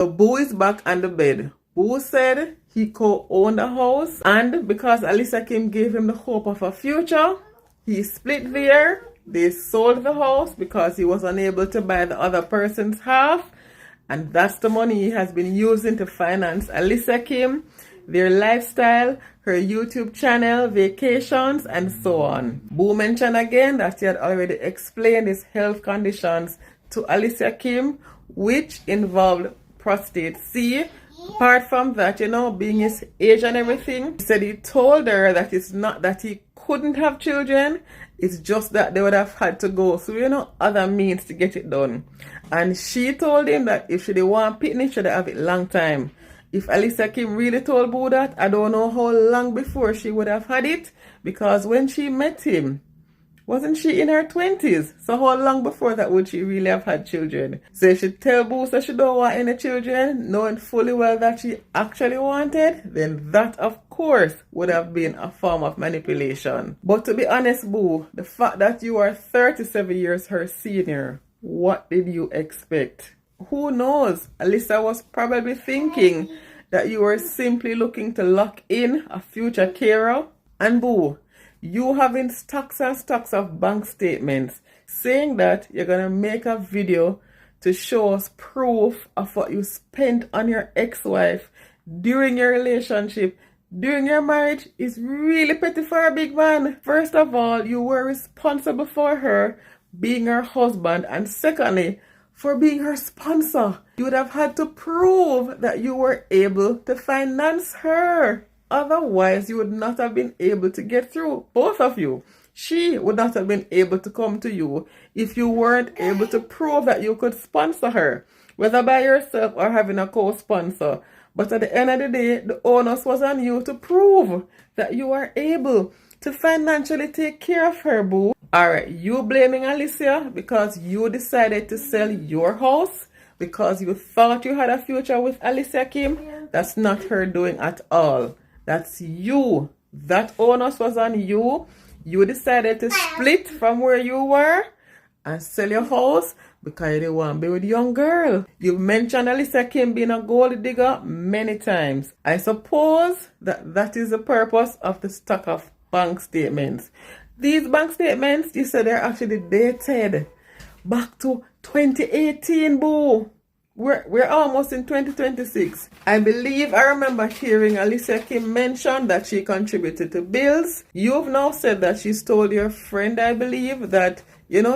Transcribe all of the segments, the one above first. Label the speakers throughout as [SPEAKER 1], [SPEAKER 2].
[SPEAKER 1] So Boo is back on the bed. Boo said he co-owned the house, and because Alicia Kim gave him the hope of a future, he split there. They sold the house because he was unable to buy the other person's half, and that's the money he has been using to finance Alicia Kim, their lifestyle, her YouTube channel, vacations, and so on. Boo mentioned again that he had already explained his health conditions to Alicia Kim, which involved prostate C. Apart from that, being his age and everything, he said he told her that it's not that he couldn't have children, it's just that they would have had to go through, other means to get it done. And she told him that if she didn't want pitney, she should have it long time. If Alicia Kim really told Boo that, I don't know how long before she would have had it, because when she met him, wasn't she in her 20s? So how long before that would she really have had children? So if she tell Boo that she don't want any children, knowing fully well that she actually wanted, then that of course would have been a form of manipulation. But to be honest, Boo, the fact that you are 37 years her senior, what did you expect? Who knows? Alyssa was probably thinking that you were simply looking to lock in a future carer. And Boo, you having stacks and stacks of bank statements saying that you're going to make a video to show us proof of what you spent on your ex-wife during your relationship, during your marriage, is really petty for a big man. First of all, you were responsible for her being her husband, and secondly, for being her sponsor. You would have had to prove that you were able to finance her. Otherwise, you would not have been able to get through, both of you. She would not have been able to come to you if you weren't able to prove that you could sponsor her, whether by yourself or having a co-sponsor. But at the end of the day, the onus was on you to prove that you are able to financially take care of her, Boo. Alright, you blaming Alicia because you decided to sell your house because you thought you had a future with Alicia Kim. That's not her doing at all. That's you. That onus was on you. You decided to split from where you were and sell your house because you didn't want to be with a young girl. You've mentioned Alicia Kim being a gold digger many times. I suppose that is the purpose of the stack of bank statements. These bank statements, you said they're actually dated back to 2018, Boo. We're almost in 2026. I believe I remember hearing Alicia Kim mention that she contributed to bills. You've now said that she's told your friend, I believe, that,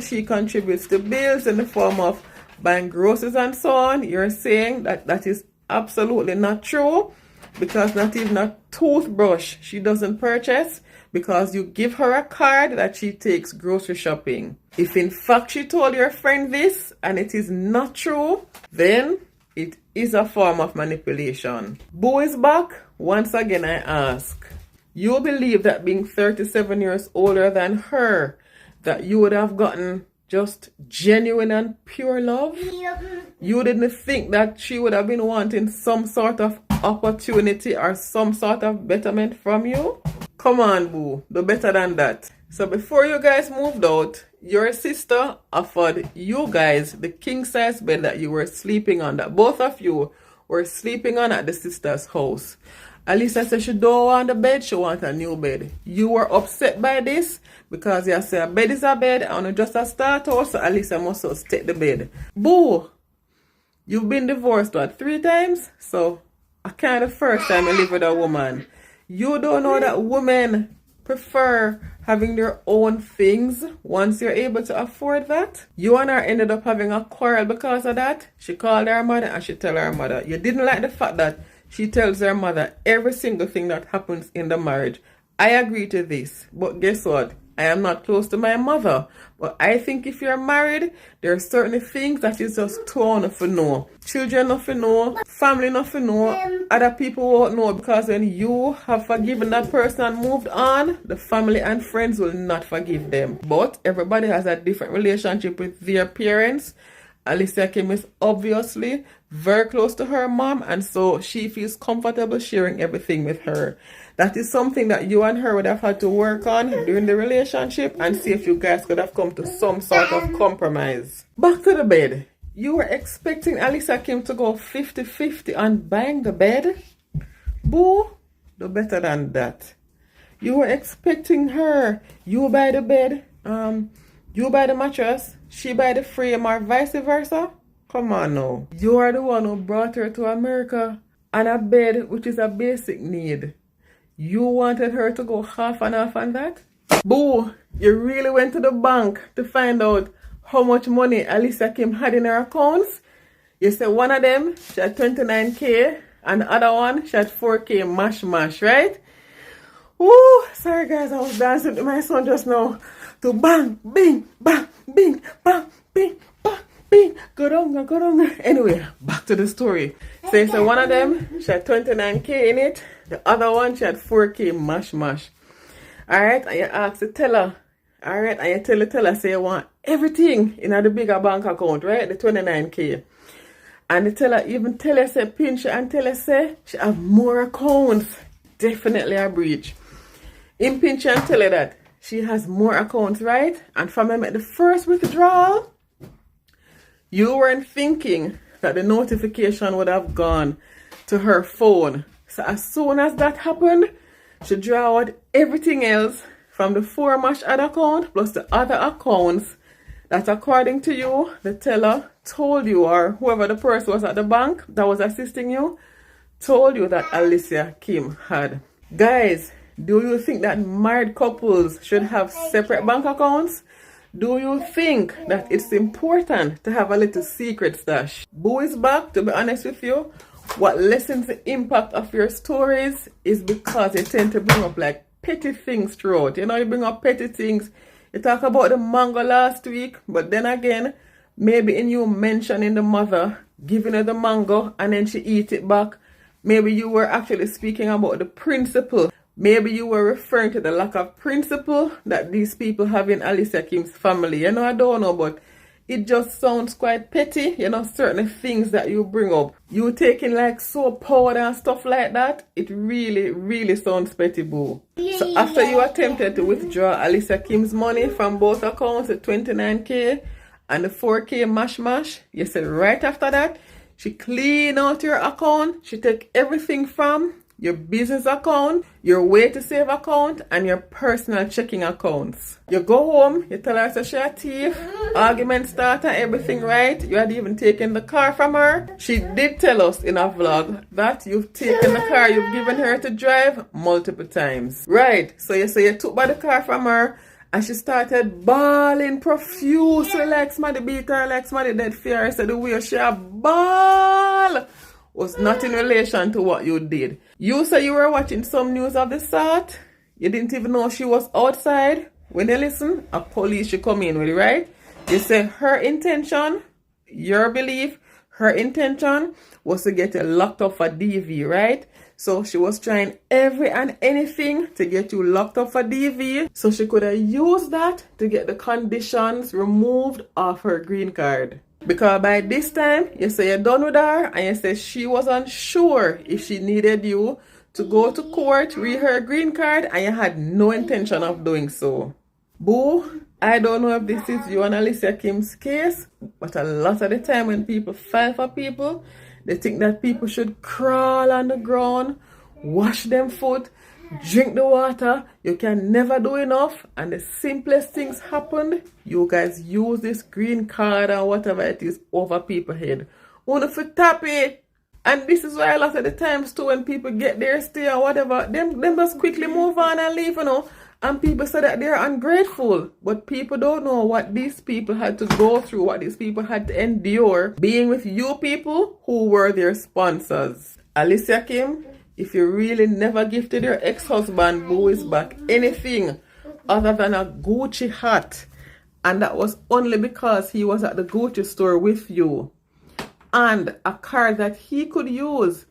[SPEAKER 1] she contributes to bills in the form of buying groceries and so on. You're saying that is absolutely not true, because not even a toothbrush she doesn't purchase, because you give her a card that she takes grocery shopping. If in fact she told your friend this and it is not true, then it is a form of manipulation. Boo is back. Once again, I ask, you believe that being 37 years older than her, that you would have gotten just genuine and pure love? You didn't think that she would have been wanting some sort of opportunity or some sort of betterment from you? Come on, Boo, do better than that. So before you guys moved out, your sister offered you guys the king size bed that you were sleeping on, that both of you were sleeping on at the sister's house. Alicia said she don't want the bed, she wants a new bed. You were upset by this because you said a bed is a bed and just a start out, so Alicia must just take the bed. Boo, you've been divorced, 3 times? So I can't the first time you live with a woman. You don't know that women prefer having their own things once you're able to afford that? You and her ended up having a quarrel because of that. She called her mother and she told her mother. You didn't like the fact that she tells her mother every single thing that happens in the marriage. I agree to this, but guess what? I am not close to my mother. But I think if you're married, there are certain things that is just too enough to know. Children nothing know, family nothing know, other people won't know, because when you have forgiven that person and moved on, the family and friends will not forgive them. But everybody has a different relationship with their parents. Alicia Kim is obviously very close to her mom, and so she feels comfortable sharing everything with her. That is something that you and her would have had to work on during the relationship and see if you guys could have come to some sort of compromise. Back to the bed. You were expecting Alicia Kim to go 50-50 on buying the bed? Boo, do better than that. You were expecting her, you buy the bed, you buy the mattress, she buy the frame, or vice versa? Come on now. You are the one who brought her to America and a bed, which is a basic need. You wanted her to go half and half on that? Boo, you really went to the bank to find out how much money Alicia Kim had in her accounts? You said one of them, she had 29K, and the other one, she had 4K mash, right? Ooh, sorry guys, I was dancing to my son just now. To bang, bing, bang, bing, bang, bing, bang, bing. Go down. Anyway, back to the story. So one of them, she had 29K in it. The other one, she had 4K mash. Alright, and you ask the teller. Alright, and you tell the teller, say you want everything in the bigger bank account, right? The 29K. And the teller even tell her, say, pinch and tell her, say, she have more accounts. Definitely a breach. In pinch and tell her that she has more accounts, right? And from him at the first withdrawal, you weren't thinking that the notification would have gone to her phone. So as soon as that happened, she draw out everything else from the 4 mash ad account plus the other accounts that according to you, the teller told you, or whoever the person was at the bank that was assisting you, told you that Alicia Kim had. Guys, do you think that married couples should have separate bank accounts? Do you think that it's important to have a little secret stash? Boo is back, to be honest with you. What lessens the impact of your stories is because you tend to bring up like petty things throughout. You know, you bring up petty things. You talk about the mango last week, but then again, maybe in you mentioning the mother giving her the mango and then she eat it back. Maybe you were actually speaking about the principle. Maybe you were referring to the lack of principle that these people have in Alicia Kim's family. You know, I don't know, but it just sounds quite petty. You know, certain things that you bring up. You taking like soap powder and stuff like that. It really sounds petty, boo. So after you attempted to withdraw Alicia Kim's money from both accounts, the 29K and the 4K mash, you said right after that, she clean out your account. She take everything from your business account, your way to save account, and your personal checking accounts. You go home, you tell her that she's a thief, argument start and everything, right? You had even taken the car from her. She did tell us in a vlog that you've taken the car, you've given her to drive multiple times. Right, so you say you took by the car from her, and she started bawling profusely like somebody beat her, like somebody dead fear. So the way she a bawl was not in relation to what you did. You say you were watching some news of the sort. You didn't even know she was outside. When you listen, a police should come in with it, right? You say her intention, your belief, her intention was to get you locked up for DV, right? So she was trying every and anything to get you locked up for DV. So she could have used that to get the conditions removed off her green card. Because by this time, you say you're done with her and you say she was unsure if she needed you to go to court, read her green card, and you had no intention of doing so. Boo, I don't know if this is you and Alicia Kim's case, but a lot of the time when people file for people, they think that people should crawl on the ground, wash them foot, drink the water. You can never do enough, and the simplest things happened. You guys use this green card or whatever it is over people's head. Only for tap it. And this is why a lot of the times too, when people get their stay or whatever, them just quickly move on and leave, you know. And people say that they're ungrateful. But people don't know what these people had to go through, what these people had to endure being with you people who were their sponsors. Alicia Kim, if you really never gifted your ex-husband, Boo is back, anything other than a Gucci hat, and that was only because he was at the Gucci store with you, and a car that he could use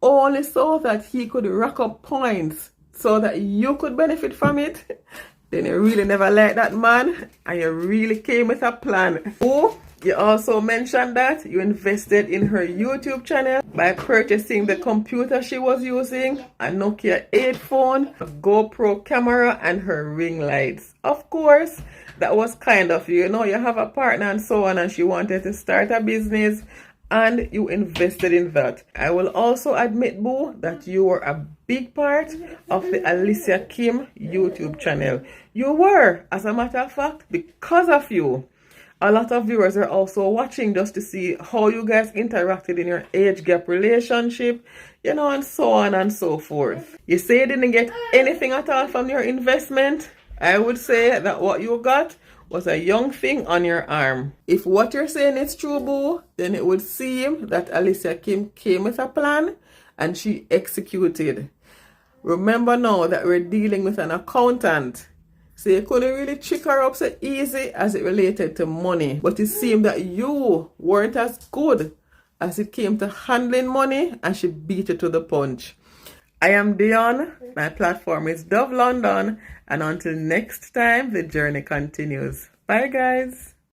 [SPEAKER 1] only so that he could rack up points so that you could benefit from it, then you really never liked that man and you really came with a plan. Oh, You also mentioned that you invested in her YouTube channel by purchasing the computer she was using, a Nokia 8 phone, a GoPro camera, and her ring lights. Of course, that was kind of you. You know, you have a partner and so on, and she wanted to start a business, and you invested in that. I will also admit, boo, that you were a big part of the Alicia Kim YouTube channel. You were, as a matter of fact, because of you. A lot of viewers are also watching just to see how you guys interacted in your age gap relationship, you know, and so on and so forth. You say you didn't get anything at all from your investment. I would say that what you got was a young thing on your arm. If what you're saying is true, boo, then it would seem that Alicia Kim came with a plan and she executed. Remember now that we're dealing with an accountant. So you couldn't really trick her up so easy as it related to money. But it seemed that you weren't as good as it came to handling money, and she beat you to the punch. I am Dion. My platform is Dove London. And until next time, the journey continues. Bye, guys.